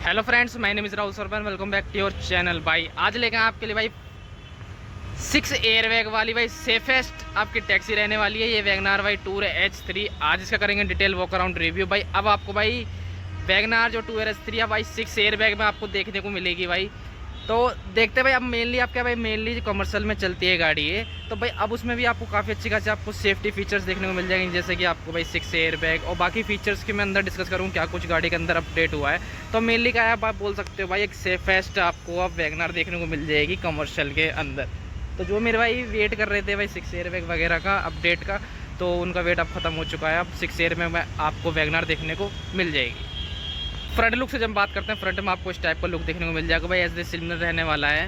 Hello friends, my name is Rahul Sarvan. Welcome back to your channel. भाई आज लेकर आपके लिए भाई 6 एयरबैग वाली भाई सेफेस्ट आपकी टैक्सी रहने वाली है। ये वैगनार भाई टूर H3। आज इसका करेंगे डिटेल वॉक अराउंड रिव्यू। भाई अब आपको भाई वैगनार जो टूर H3 है भाई 6 एयरबैग में आपको देखने को मिलेगी भाई। तो देखते भाई अब मेनली आपका भाई मेनली कमर्शियल में चलती है गाड़ी ये। तो भाई अब उसमें भी आपको काफ़ी अच्छी खासी आपको सेफ्टी फीचर्स देखने को मिल जाएंगे, जैसे कि आपको भाई 6 एयर बैग और बाकी फीचर्स की मैं अंदर डिस्कस करूँ क्या कुछ गाड़ी के अंदर अपडेट हुआ है। तो मेनली क्या है आप बोल सकते हो भाई एक सेफेस्ट आपको अब वैगनार देखने को मिल जाएगी कमर्शियल के अंदर। तो जो मेरे भाई वेट कर रहे थे भाई 6 एयर बैग वगैरह का अपडेट का, तो उनका वेट अब ख़त्म हो चुका है। अब 6 एयर में आपको वैगनार देखने को मिल जाएगी। फ्रंट लुक से जब बात करते हैं, फ्रंट में आपको इस टाइप का लुक देखने को मिल जाएगा भाई। एज सिलेंडर रहने वाला है।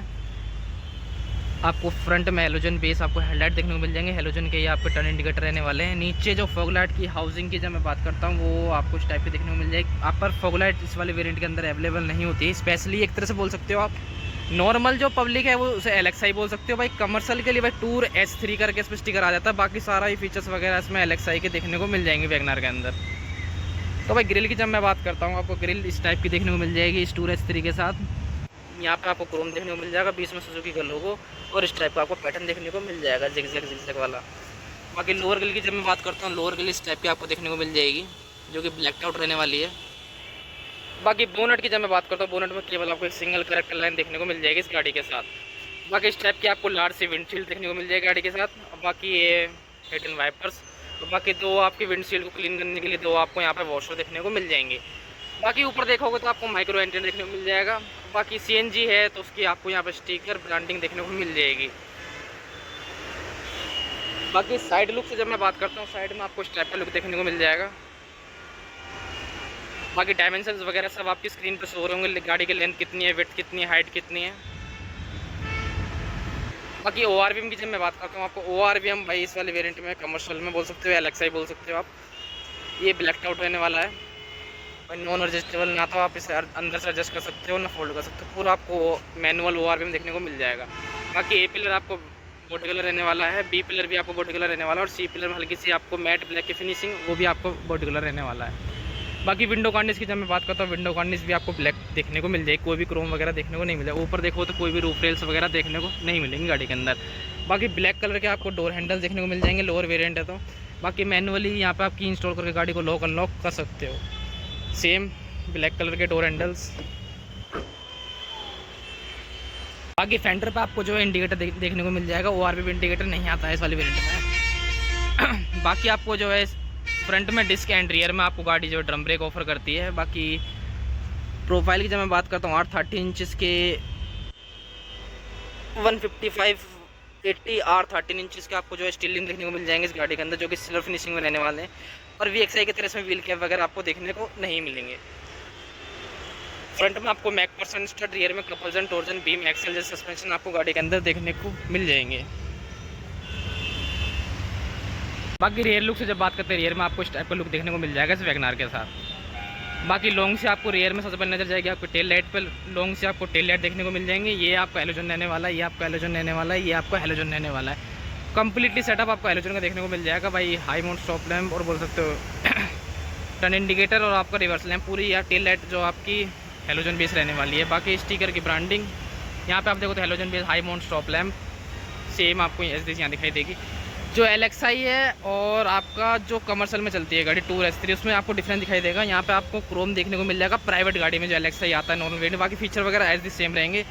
आपको फ्रंट में हेलोजन बेस आपको हेडलाइट देखने को मिल जाएंगे। हेलोजन के ये आपके टर्न इंडिकेटर रहने वाले हैं। नीचे जो फॉग लाइट की हाउसिंग की जब मैं बात करता हूँ वो आपको इस टाइप की देखने को मिल जाएगी। आप पर फॉग लाइट इस वाले वेरिएंट के अंदर अवेलेबल नहीं होती है। स्पेशली एक तरह से बोल सकते हो आप नॉर्मल जो पब्लिक है वो उसे LXI बोल सकते हो भाई। कमर्शियल के लिए भाई टूर H3 करके इस पर स्टिकर आ जाता है। बाकी सारा ही फीचर्स वगैरह इसमें LXI के देखने को मिल जाएंगे वैगनार के अंदर। तो भाई ग्रिल की जब मैं बात करता हूँ, आपको ग्रिल इस टाइप की देखने को मिल जाएगी इस टूर H3 के साथ। यहाँ पे आपको क्रोम देखने को मिल जाएगा, बीच में सुजुकी का लोगो और इस टाइप का आपको पैटर्न देखने को मिल जाएगा जिगजैग वाला। बाकी लोअर ग्रिल की जब मैं बात करता हूँ, लोअर ग्रिल इस टाइप की आपको देखने को मिल जाएगी जो कि ब्लैक आउट रहने वाली है। बाकी बोनट की जब मैं बात करता हूँ, बोनट में केवल आपको एक सिंगल करेक्टर लाइन देखने को मिल जाएगी इस गाड़ी के साथ। बाकी इस टाइप की आपको लार्ज सी विंडशील्ड देखने को मिल जाएगी गाड़ी के साथ। बाकी ये हेड एंड वाइपर्स, तो बाकी दो आपकी विंडशील्ड को क्लीन करने के लिए दो आपको यहाँ पर वॉशर देखने को मिल जाएंगे। बाकी ऊपर देखोगे तो आपको माइक्रो एंटीना देखने को मिल जाएगा। बाकी CNG है तो उसकी आपको यहाँ पर स्टिकर ब्रांडिंग देखने को मिल जाएगी। बाकी साइड लुक से जब मैं बात करता हूँ, साइड में आपको इस टाइप का लुक देखने को मिल जाएगा। बाकी डायमेंशंस वगैरह सब आपकी स्क्रीन पर शो हो रहे होंगे। गाड़ी की लेंथ कितनी है, विड्थ कितनी है, हाइट कितनी है। बाकी ORVM की जब मैं बात करता हूँ, आपको ORVM भाई इस वाले वेरिएंट में कमर्शियल में बोल सकते हो, LXI बोल सकते हो आप। ये ब्लैक आउट रहने वाला है और नॉन एडजस्टेबल, ना तो आप इसे अंदर से एडजस्ट कर सकते हो ना फोल्ड कर सकते हो। पूरा आपको मैनुअल ORVM देखने को मिल जाएगा। बाकी A पिलर आपको बॉडी कलर रहने वाला है, B पिलर भी आपको बॉडी कलर रहने वाला है और C पिलर में हल्की सी आपको मैट ब्लैक की फिनिशिंग वो भी आपको बॉडी कलर रहने वाला है। बाकी विंडो कार्निश की जब मैं बात करता हूँ, विंडो कार्निश भी आपको ब्लैक देखने को मिल जाएगी। कोई भी क्रोम वगैरह देखने को नहीं मिलेगा। ऊपर देखो तो कोई भी रूफ रेल्स वगैरह देखने को नहीं मिलेंगी गाड़ी के अंदर। बाकी ब्लैक कलर के आपको डोर हैंडल देखने को मिल जाएंगे, लोअर वेरिएंट है तो। बाकी मैनुअली यहाँ पे आप की इंस्टॉल करके गाड़ी को लॉक अनलॉक कर सकते हो। सेम ब्लैक कलर के डोर हैंडल्स। बाकी फेंडर पे आपको जो है इंडिकेटर देखने को मिल जाएगा। ORVM इंडिकेटर नहीं आता है इस वाली वेरिएंट में। बाकी आपको जो है फ्रंट में डिस्क एंड रियर में आपको गाड़ी जो ड्रम ब्रेक ऑफर करती है। बाकी प्रोफाइल की जब मैं बात करता हूँ, 830 इंचज़ के 155/80 R13 इंचज़ के आपको जो है स्टीलिंग देखने को मिल जाएंगे इस गाड़ी के अंदर, जो कि सिल्वर फिनिशिंग में रहने वाले हैं। और VXI की तरह से व्हील कैप वगैरह आपको देखने को नहीं मिलेंगे। फ्रंट में आपको मैकफरसन स्टड, रियर में कपल्सन, टॉर्जन, बीम, एक्सेल जैसे सस्पेंशन आपको गाड़ी के अंदर देखने को मिल जाएंगे। बाकी रियर लुक से जब बात करते हैं, रियर में आपको इस टाइप का लुक देखने को मिल जाएगा इस वैगनार के साथ। बाकी लॉन्ग से आपको रियर में सबसे पहले नजर जाएगी आपको टेल लाइट पर। लॉन्ग से आपको टेल लाइट देखने को मिल जाएंगे। ये आपका हेलोजन रहने वाला है, ये आपका हेलोजन रहने वाला है, ये आपका हेलोजन रहने वाला है। कंप्लीटली सेटअप आपको हेलोजन का देखने को मिल जाएगा भाई। हाई माउंट स्टॉप लैम्प और बोल सकते हो टर्न इंडिकेटर और आपका रिवर्स लैम्प, पूरी या टेल लाइट जो आपकी हेलोजन बेस रहने वाली है। बाकी स्टिकर की ब्रांडिंग यहाँ पे आप देखो तो halogen base, high mount stop lamp same आपको यहाँ दिखाई देगी। जो LXI है और आपका जो कमर्शियल में चलती है गाड़ी टूर H3, उसमें आपको डिफरेंस दिखाई देगा। यहाँ पे आपको क्रोम देखने को मिल जाएगा प्राइवेट गाड़ी में जो LXI आता है नॉर्मल वेरिएंट। बाकी फीचर वगैरह एज दी सेम रहेंगे।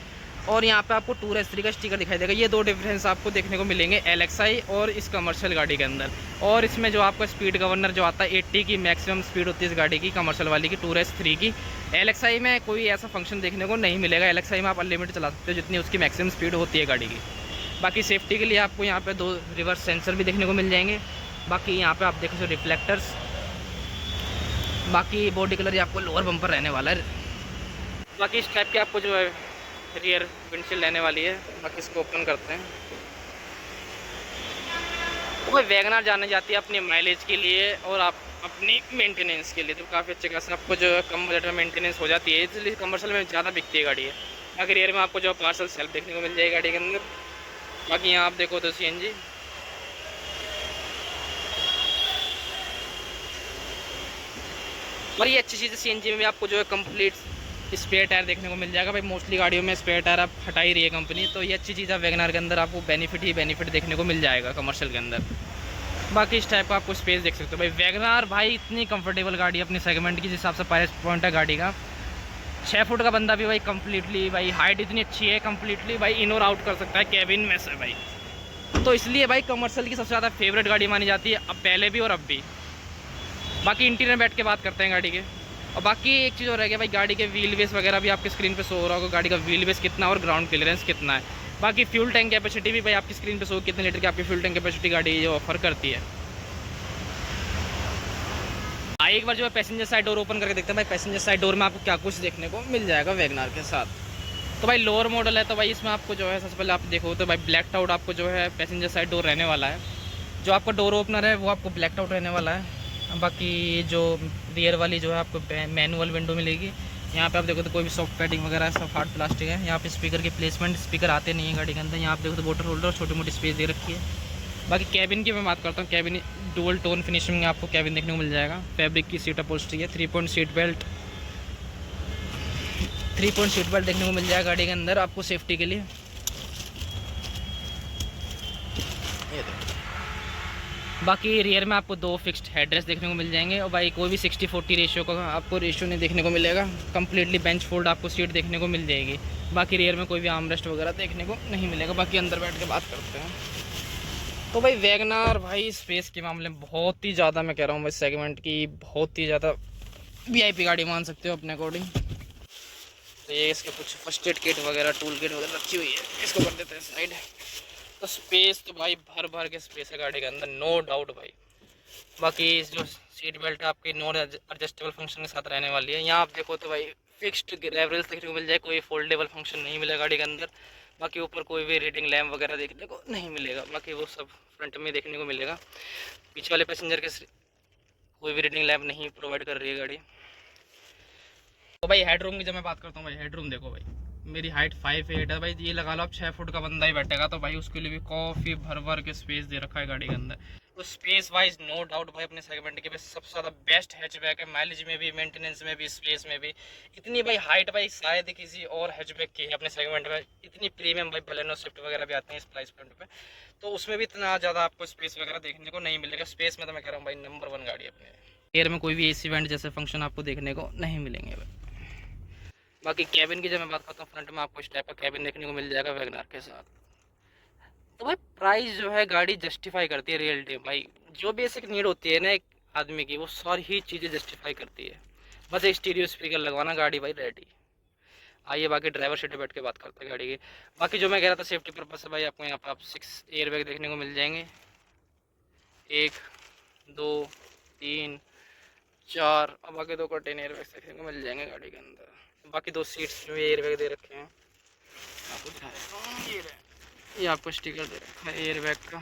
और यहाँ पे आपको टूर H3 का स्टिकर दिखाई देगा। ये दो डिफरेंस आपको देखने को मिलेंगे LXI और इस कमर्शियल गाड़ी के अंदर। और इसमें जो आपका स्पीड गवर्नर जो आता है 80 की मैक्सिमम स्पीड होती है इस गाड़ी की, कमर्शियल वाली की टूर H3 की। LXI में कोई ऐसा फंक्शन देखने को नहीं मिलेगा। LXI में आप अनलिमिटेड चला सकते हो जितनी उसकी मैक्सिमम स्पीड होती है गाड़ी की। बाकी सेफ्टी के लिए आपको यहाँ पे 2 रिवर्स सेंसर भी देखने को मिल जाएंगे। बाकी यहाँ पे आप देखो तो रिफ्लेक्टर्स। बाकी बॉडी कलर आपको लोअर बम्पर रहने वाला है। बाकी इस टाइप की आपको जो है रियर विंडशील्ड रहने वाली है। बाकी इसको ओपन करते हैं। तो भाई वैगनार जाने जाती है अपनी माइलेज के लिए और आप अपनी मेंटेनेंस के लिए, तो काफ़ी अच्छे खासा आपको जो है कम बजट में मेंटेनेंस हो जाती है, इसलिए कमर्शियल में ज़्यादा बिकती है गाड़ी है। बाकी रियर में आपको जो पार्सल सेल्फ देखने को मिल जाएगी गाड़ी के अंदर। बाकी यहाँ आप देखो तो CNG। और ये अच्छी चीज़ है CNG में भी आपको जो है कंप्लीट स्पेयर टायर देखने को मिल जाएगा भाई। मोस्टली गाड़ियों में स्पेयर टायर आप हटा ही रही है कंपनी, तो ये अच्छी चीज़ है। वैगनार के अंदर आपको बेनिफिट ही बेनिफिट देखने को मिल जाएगा कमर्शियल के अंदर। बाकी इस टाइप का आपको स्पेस देख सकते हो भाई। वैगनार भाई इतनी कंफर्टेबल गाड़ी है अपने सेगमेंट की, जिस हिसाब से प्राइस पॉइंट है गाड़ी का। 6 फुट का बंदा भी भाई कम्प्लीटली भाई, हाइट इतनी अच्छी है, कम्प्लीटली भाई इन और आउट कर सकता है कैबिन में से भाई। तो इसलिए भाई कमर्शियल की सबसे ज़्यादा फेवरेट गाड़ी मानी जाती है, अब पहले भी और अब भी। बाकी इंटीरियर बैठ के बात करते हैं गाड़ी के। और बाकी एक चीज़ और रह गया भाई, गाड़ी के व्हील बेस वगैरह भी आपके स्क्रीन पे शो हो रहा होगा, गाड़ी का व्हील बेस कितना और ग्राउंड क्लियरेंस कितना है। बाकी फ्यूल टैंक कैपेसिटी भी भाई आपकी स्क्रीन पे शो, कितने लीटर की आपकी फ्यूल टैंक कैपेसिटी गाड़ी ये ऑफर करती है। एक बार जो है पैसेंजर साइड डोर ओपन करके देखते हैं भाई, पैसेंजर साइड डोर में आपको क्या कुछ देखने को मिल जाएगा वैगनार के साथ। तो भाई लोअर मॉडल है, तो भाई इसमें आपको जो है सबसे पहले आप देखो तो भाई ब्लैक आउट आपको जो है पैसेंजर साइड डोर रहने वाला है। जो आपका डोर ओपनर है वो आपको ब्लैक आउट रहने वाला है। बाकी जो रियर वाली जो है आपको मैनुअल विंडो मिलेगी। यहाँ पे आप देखो तो कोई भी सॉफ्ट पैडिंग वगैरह सब हार्ड प्लास्टिक है। यहाँ पे स्पीकर की प्लेसमेंट, स्पीकर आते नहीं है गाड़ी के अंदर। यहाँ आप देखो तो वाटर होल्डर और छोटी मोटी स्पेस दे रखी है। बाकी कैबिन की मैं बात करता हूँ, कैबिन डुअल टोन फिनिशिंग में आपको कैबिन देखने को मिल जाएगा। फैब्रिक की सीट अपहोल्स्ट्री है। 3 पॉइंट सीट बेल्ट देखने को मिल जाएगा गाड़ी के अंदर आपको सेफ्टी के लिए। ये देखो। बाकी रियर में आपको 2 फिक्स्ड हेडरेस्ट देखने को मिल जाएंगे। और भाई कोई भी 60-40 रेशियो का आपको रेशियो नहीं देखने को मिलेगा। कंप्लीटली बेंच फोल्ड आपको सीट देखने को मिल जाएगी। बाकी रियर में कोई भी आर्मरेस्ट वगैरह देखने को नहीं मिलेगा। बाकी अंदर बैठ के बात करते हैं तो भाई वैगनार भाई स्पेस के मामले में बहुत ही ज़्यादा, मैं कह रहा हूँ भाई सेगमेंट की बहुत ही ज़्यादा वीआईपी गाड़ी मान सकते हो अपने अकॉर्डिंग। तो ये इसके कुछ फर्स्ट एड किट वगैरह, टूल किट वगैरह रखी हुई है, इसको कर देते हैं साइड। तो स्पेस तो भाई भर भर के स्पेस है गाड़ी के अंदर, नो डाउट भाई। बाकी जो सीट बेल्ट आपकी नॉन एडजस्टेबल फंक्शन के साथ रहने वाली है। यहाँ आप देखो तो भाई फिक्स्ड रेवरेल्स देखने को मिल जाए, कोई फोल्डेबल फंक्शन नहीं मिलेगा गाड़ी के अंदर। बाकी ऊपर कोई भी रीडिंग लैम्प वगैरह देखने को नहीं मिलेगा, बाकी वो सब फ्रंट में देखने को मिलेगा। पीछे वाले पैसेंजर के कोई भी रीडिंग लैम्प नहीं प्रोवाइड कर रही है गाड़ी। तो भाई हेडरूम की जब मैं बात करता हूँ भाई, हेडरूम देखो भाई, मेरी हाइट 5'8" है भाई। ये लगा लो आप 6 फुट का बंदा ही बैठेगा, तो भाई उसके लिए भी काफ़ी भर भर के स्पेस दे रखा है गाड़ी के अंदर। तो स्पेस वाइज नो डाउट भाई अपने सेगमेंट के सबसे ज़्यादा बेस्ट हैचबैक है। माइलेज में भी, मेंटेनेंस में भी, स्पेस में भी। इतनी भाई हाइट भाई शायद किसी और हैचबैक की है अपने सेगमेंट में। इतनी प्रीमियम भाई बलेनो स्विफ्ट वगैरह भी आते हैं इस प्राइस पॉइंट पे, तो उसमें भी इतना ज़्यादा आपको स्पेस वगैरह देखने को नहीं मिलेगा। स्पेस में तो मैं कह रहा हूँ भाई नंबर 1 गाड़ी अपने। एयर में कोई भी एसी वेंट जैसे फंक्शन आपको देखने को नहीं मिलेंगे भाई। बाकी कैबिन की जब मैं बात करता हूँ, फ्रंट में आपको इस टाइप का कैबिन देखने को मिल जाएगा वैगनार के साथ। तो भाई प्राइस जो है गाड़ी जस्टिफाई करती है रियल टाइम भाई। जो बेसिक नीड होती है ना एक आदमी की, वो सारी ही चीज़ें जस्टिफाई करती है। बस एक स्टीरियो स्पीकर लगवाना, गाड़ी भाई रेडी। आइए बाकी ड्राइवर सीट पे बैठ के बात करते हैं गाड़ी की। बाकी जो मैं कह रहा था सेफ्टी पर्पज से भाई, आपको यहाँ पर आप 6 एयरबैग देखने को मिल जाएंगे। 1 2 3 4 और बाकी 2 कर्टेन एयरबैग देखने को मिल जाएंगे गाड़ी के अंदर। बाकी 2 सीट्स में एयरबैग दे रखे हैं आपको दिखाया, ये आपको स्टिकर दे रखा है एयरबैग का।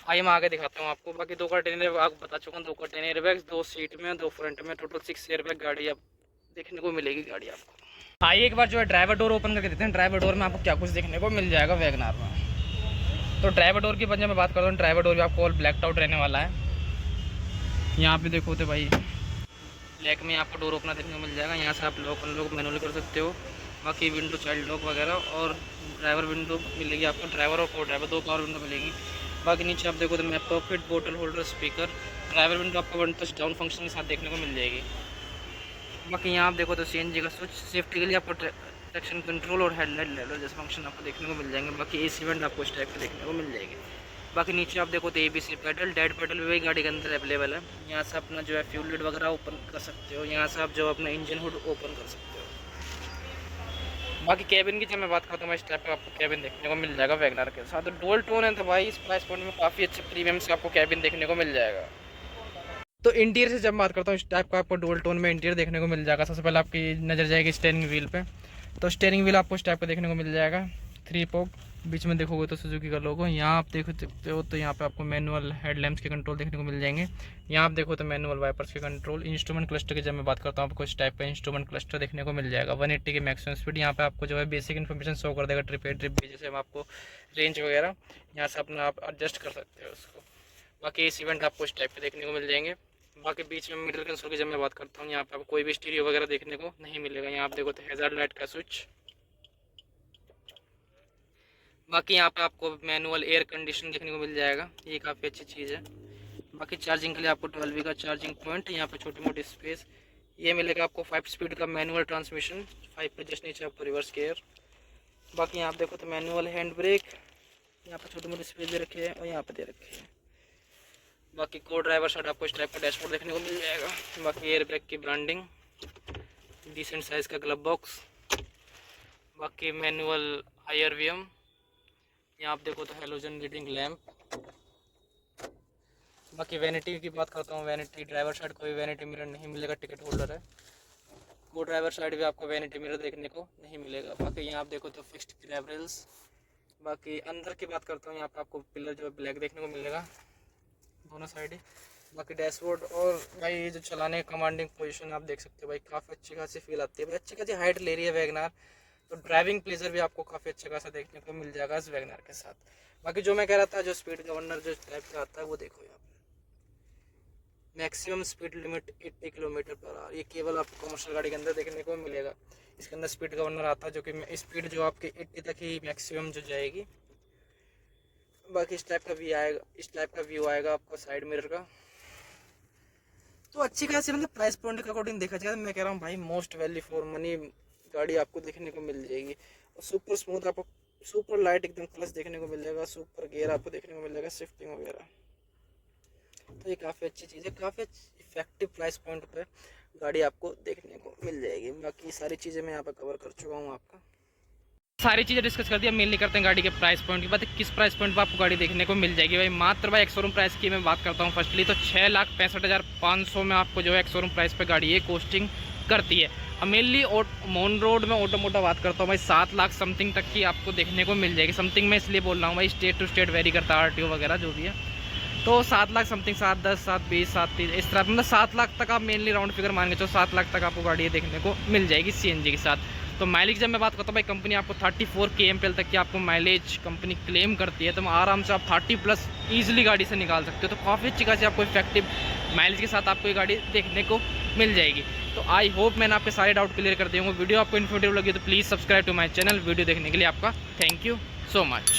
आइए मैं आगे दिखाता हूँ आपको। बाकी 2 कर्टेन एयरबैग आपको बता चुका हूँ, 2 कर्टेन एयरबैग, 2 सीट में, 2 फ्रंट में, टोटल 6 एयरबैग गाड़ी आप देखने को मिलेगी गाड़ी आपको। आइए एक बार जो है ड्राइवर डोर ओपन करके देते हैं। ड्राइवर डोर में आपको क्या कुछ देखने को मिल जाएगा वैगनार में। तो ड्राइवर डोर की वजह मैं बात करता हूँ, ड्राइवर डोर भी आपको ऑल ब्लैक आउट रहने वाला है। यहाँ पे देखो तो भाई ब्लैक में आपको डोर ओपनर देखने को मिल जाएगा। यहाँ से आप लॉक अनलॉक मैनुअली कर सकते हो। बाकी विंडो चाइल्ड लॉक वगैरह और ड्राइवर विंडो मिलेगी आपको, ड्राइवर और को ड्राइवर 2 पावर विंडो मिलेगी। बाकी नीचे आप देखो तो मैं पॉकेट, बोतल होल्डर, स्पीकर, ड्राइवर विंडो आपको 1 टच डाउन फंक्शन के साथ देखने को मिल जाएगी। बाकी यहाँ आप देखो तो CNG का स्विच, सेफ्टी के लिए आपको ट्रैक्शन कंट्रोल और हेडलाइट लेवल जैसे फंक्शन आपको देखने को मिल जाएंगे। बाकी AC वेंट आपको इस टाइप के देखने को मिल जाएगी। बाकी नीचे आप देखो तो ABC पेडल, डेड पेडल भी गाड़ी के अंदर अवेलेबल है। यहाँ से अपना जो है फ्यूल लिड वगैरह ओपन कर सकते हो। यहाँ से आप जो अपना इंजन हुड ओपन कर सकते हो। बाकी कैबिन की जब मैं बात करता हूँ, इस टाइप का आपको कैबिन देखने को मिल जाएगा वैगनार के साथ। तो डुअल टोन है तो भाई इस प्राइस पॉइंट में काफ़ी अच्छे प्रीमियम से आपको कैबिन देखने को मिल जाएगा। तो इंटीरियर से जब बात करता हूँ, इस टाइप का आपको डुअल टोन में इंटीरियर देखने को मिल जाएगा। सबसे पहले आपकी नज़र जाएगी स्टीयरिंग व्हील पे। तो स्टीयरिंग व्हील आपको इस टाइप का देखने को मिल जाएगा, 3 पोक। बीच में देखोगे तो सुजुकी का लोगो। यहाँ आप देख सकते हो तो यहाँ पे आपको मैनुअल हेडलैम्प्स के कंट्रोल देखने को मिल जाएंगे। यहाँ आप देखो तो मैनुअल वाइपर्स के कंट्रोल। इंस्ट्रूमेंट क्लस्टर की जब मैं बात करता हूँ, आपको इस टाइप का इंस्ट्रूमेंट क्लस्टर देखने को मिल जाएगा। 180 की मैक्सिमम स्पीड। यहाँ पे आपको जो है बेसिक इन्फॉर्मेशन शो कर देगा, ट्रिप ए ट्रिप बी, जैसे हम आपको रेंज वगैरह यहाँ से अपना आप एडजस्ट कर सकते हो उसको। बाकी AC वेंट आपको इस टाइप के देखने को मिल जाएंगे। बाकी बीच में मीटर कंसोल की जब मैं बात करता हूँ, यहाँ पे आपको कोई भी स्टीरियो वगैरह देखने को नहीं मिलेगा। यहाँ आप देखो तो हैजार्ड लाइट का स्विच। बाकी यहाँ पे आपको मैनुअल एयर कंडीशन देखने को मिल जाएगा, ये काफ़ी अच्छी चीज़ है। बाकी चार्जिंग के लिए आपको 12V का चार्जिंग पॉइंट, यहाँ पे छोटी मोटी स्पेस। ये मिलेगा आपको 5 स्पीड का मैनुअल ट्रांसमिशन, 5 पे जस्ट नीचे आपको रिवर्स गियर। बाकी यहाँ आप देखो तो मैनुअल हैंड ब्रेक, यहाँ पे छोटी मोटी स्पेस दे रखे हैं और यहाँ पे दे रखे हैं। बाकी को ड्राइवर साइड आपको इस टाइप का डैशबोर्ड देखने को मिल जाएगा। बाकी एयर बैग की ब्रांडिंग, डिसेंट साइज़ का ग्लव बॉक्स। बाकी मैनुअल IRVM, यहाँ आप देखो तो हेलोजन रीडिंग लैम्प। बाकी वैनिटी की बात करता हूँ, वैनिटी ड्राइवर साइड कोई वैनिटी मिरर नहीं मिलेगा, टिकट होल्डर है। को ड्राइवर साइड भी आपको वैनिटी मिरर देखने को नहीं मिलेगा। बाकी यहाँ आप देखो तो फिक्स्ड ग्रैब रेल्स। बाकी अंदर की बात करता हूँ, यहाँ पे आपको पिलर जो ब्लैक देखने को मिलेगा दोनों साइड ही। बाकी डैशबोर्ड और भाई ये जो चलाने का कमांडिंग पोजीशन आप देख सकते हो भाई, काफ़ी अच्छी खासी फील आती है भाई, अच्छी खासी हाइट ले रही है वैगनार, तो ड्राइविंग प्लेजर भी आपको काफ़ी अच्छा खासा देखने को मिल जाएगा इस वैगनार के साथ। बाकी जो मैं कह रहा था, जो स्पीड गवर्नर जो टाइप का आता है वो देखो, यहाँ मैक्सिमम स्पीड लिमिट 80 km/h। ये केवल आपको कमर्शियल गाड़ी के अंदर देखने को मिलेगा। इसके अंदर स्पीड गवर्नर आता है जो कि स्पीड जो आपकी 80 तक ही मैक्सिमम जो जाएगी। बाकी इस टाइप का भी आएगा, इस टाइप का व्यू आएगा आपको साइड मिरर का। तो अच्छी खासी मतलब प्राइस पॉइंट के अकॉर्डिंग देखा जाए तो मैं कह रहा हूँ भाई मोस्ट वैल्यू फॉर मनी गाड़ी आपको देखने को मिल जाएगी। और सुपर स्मूथ आपको सुपर लाइट एकदम क्लच देखने को मिल जाएगा, सुपर गियर आपको देखने को मिल जाएगा, शिफ्टिंग वगैरह। तो ये काफ़ी अच्छी चीज़ है, काफ़ी इफेक्टिव प्राइस पॉइंट पे गाड़ी आपको देखने को मिल जाएगी। बाकी सारी चीज़ें मैं यहाँ पर कवर कर चुका हूँ आपका, सारी चीज़ें डिस्कस कर दिया। मेनली करते हैं गाड़ी के प्राइस पॉइंट की बात। किस प्राइस पॉइंट पर आपको गाड़ी देखने को मिल जाएगी भाई, मात्र भाई एक शोरूम प्राइस की मैं बात करता हूँ फर्स्टली तो 6,65,500 में आपको जो है एक शोरूम प्राइस पे गाड़ी ये कोस्टिंग करती है। और मेनली ऑन रोड में ऑटोमोटिव बात करता हूँ भाई, 7 लाख समथिंग तक की आपको देखने को मिल जाएगी। समथिंग मैं इसलिए बोल रहा हूँ भाई, स्टेट टू स्टेट वेरी करता है, RTO वगैरह जो भी है। तो 7 लाख समथिंग, 7,10, 7,20, 7,30 इस तरह मतलब 7 लाख तक आप मेनली राउंड फिगर मान के चलो, 7 लाख तक आपको गाड़ी देखने को मिल जाएगी CNG के साथ। तो माइलेज जब मैं बात करता हूँ भाई, कंपनी आपको 34 kmpl तक की आपको माइलेज कंपनी क्लेम करती है। तो आराम से आप 30+ ईजिली गाड़ी से निकाल सकते हो। तो काफ़ी अच्छी खासी आपको इफेक्टिव माइलेज के साथ आपको ये गाड़ी देखने को मिल जाएगी। तो आई होप मैंने आपके सारे डाउट क्लियर कर दिए होंगे। वीडियो आपको इन्फॉर्मेटिव लगी तो please subscribe to my channel. Video देखने के लिए आपका थैंक यू सो मच।